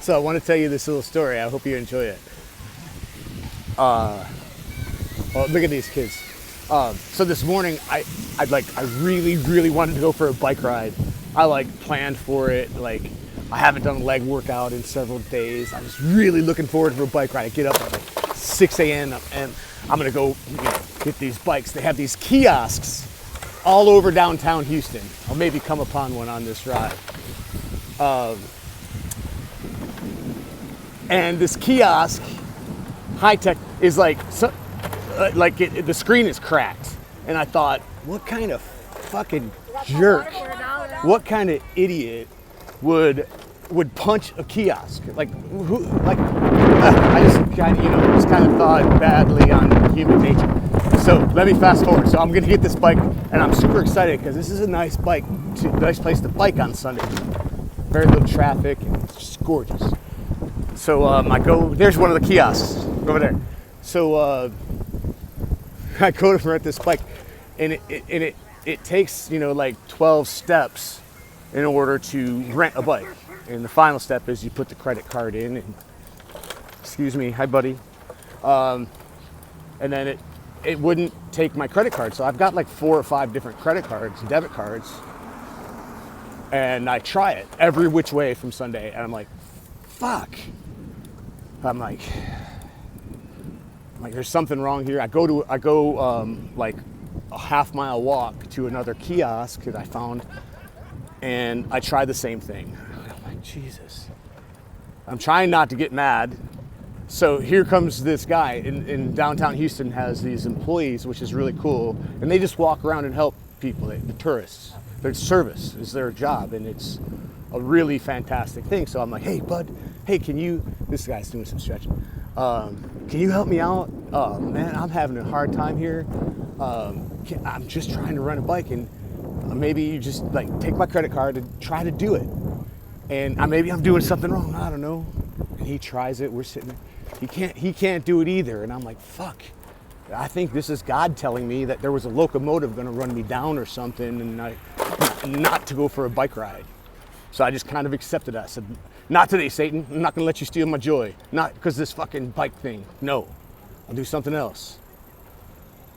So I want to tell you this little story. I hope you enjoy it. Well, look at these kids. So this morning, I really wanted to go for a bike ride. I planned for it. I haven't done a leg workout in several days. I was really looking forward to a bike ride. I get up at 6 a.m. and I'm gonna go, get these bikes. They have these kiosks all over downtown Houston. I'll maybe come upon one on this ride. And this kiosk, high tech, is the screen is cracked. And I thought, what kind of fucking jerk, what kind of idiot would punch a kiosk? I just kind of thought badly on human nature. So let me fast forward. So I'm gonna get this bike, and I'm super excited because this is a nice nice place to bike on Sunday. Very little traffic, and it's just gorgeous. So there's one of the kiosks over there. So I go to rent this bike, and it takes 12 steps in order to rent a bike. And the final step is you put the credit card in. And, excuse me, hi buddy. And then it wouldn't take my credit card. So I've got 4 or 5 different credit cards, debit cards. And I try it every which way from Sunday. And I'm like, fuck. I'm like, there's something wrong here. I go a half-mile walk to another kiosk that I found, and I try the same thing. I'm like, Jesus. I'm trying not to get mad. So here comes this guy in downtown Houston, has these employees, which is really cool, and they just walk around and help people, the tourists. Their service is their job, and it's a really fantastic thing. So I'm like, hey bud, hey, this guy's doing some stretching. Can you help me out? Man, I'm having a hard time here. I'm just trying to rent a bike, and maybe you just take my credit card and try to do it. And maybe I'm doing something wrong, I don't know. And he tries it, we're sitting there. He can't do it either. And I'm like, fuck. I think this is God telling me that there was a locomotive gonna run me down or something, and not to go for a bike ride. So I just kind of accepted that. I said, not today, Satan. I'm not gonna let you steal my joy. Not because this fucking bike thing. No, I'll do something else.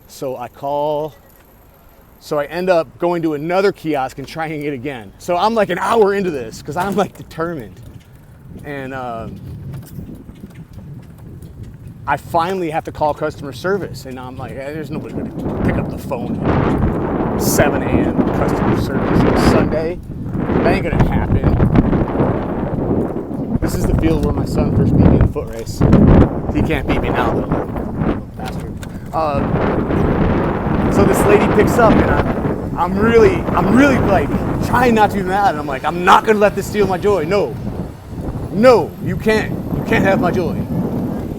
So I end up going to another kiosk and trying it again. So I'm an hour into this because I'm determined. And I finally have to call customer service. And I'm like, there's nobody gonna pick up the phone at 7 a.m. customer service on Sunday. That ain't gonna happen. This is the field where my son first beat me in a foot race. He can't beat me now, though, little bastard. So this lady picks up, and I'm really trying not to be mad. And I'm like, I'm not gonna let this steal my joy. No, you can't have my joy.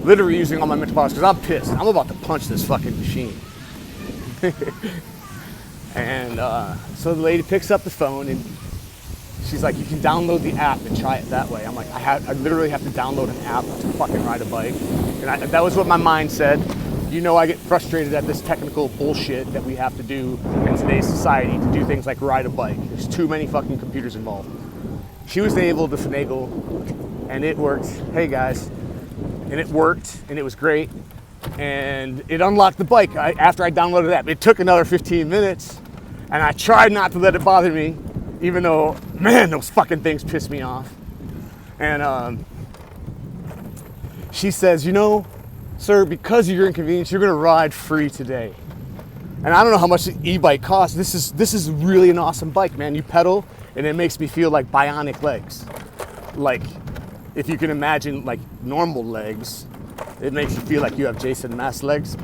Literally using all my mental powers because I'm pissed. I'm about to punch this fucking machine. And so the lady picks up the phone, and she's like, you can download the app and try it that way. I'm like, I literally have to download an app to fucking ride a bike. And that was what my mind said. I get frustrated at this technical bullshit that we have to do in today's society to do things like ride a bike. There's too many fucking computers involved. She was able to finagle, and it worked. Hey guys. And it worked, and it was great. And it unlocked the bike after I downloaded the app. It took another 15 minutes, and I tried not to let it bother me, even though, man, those fucking things pissed me off. And she says, sir, because of your inconvenience, you're gonna ride free today. And I don't know how much the e-bike costs. This is really an awesome bike, man. You pedal, and it makes me feel like bionic legs. If you can imagine normal legs, it makes you feel like you have Jason Mass legs.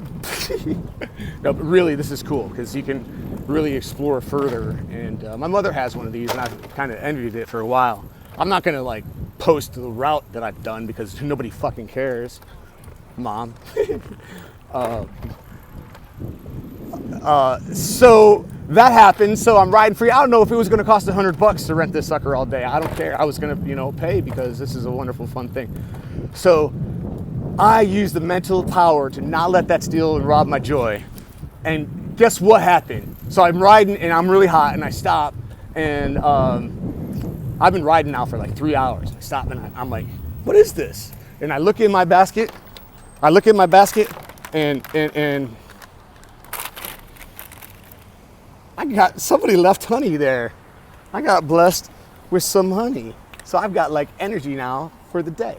No, but really, this is cool because you can really explore further. And my mother has one of these, and I've kind of envied it for a while. I'm not gonna post the route that I've done because nobody fucking cares, Mom. So that happened. So I'm riding free. I don't know if it was going to cost $100 to rent this sucker all day. I don't care. I was going to, pay because this is a wonderful, fun thing. So I used the mental power to not let that steal and rob my joy. And guess what happened? So I'm riding, and I'm really hot, and I stop, and I've been riding now for 3 hours. I stop, and I'm like, what is this? And I look in my basket. And I got, somebody left honey there. I got blessed with some honey. So I've got like energy now for the day.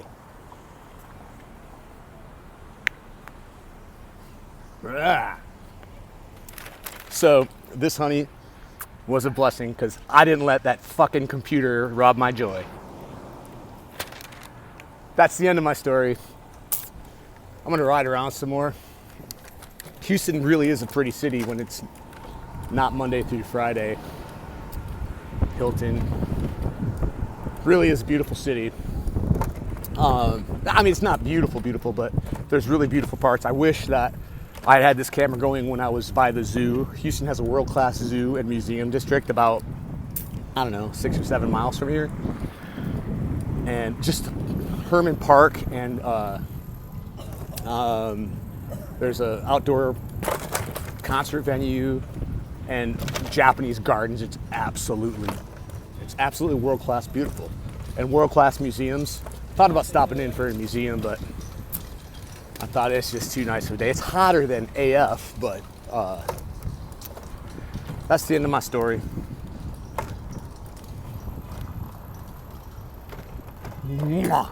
So this honey was a blessing because I didn't let that fucking computer rob my joy. That's the end of my story. I'm gonna ride around some more. Houston really is a pretty city when it's not Monday through Friday. Hilton really is a beautiful city. I mean, it's not beautiful, but there's really beautiful parts. I wish that I had this camera going when I was by the zoo. Houston has a world-class zoo and museum district about, I don't know, 6 or 7 miles from here. And just Herman Park, and there's an outdoor concert venue and Japanese gardens. It's absolutely world-class beautiful. And world-class museums. Thought about stopping in for a museum, but I thought it's just too nice of a day. It's hotter than AF, but that's the end of my story. Mwah.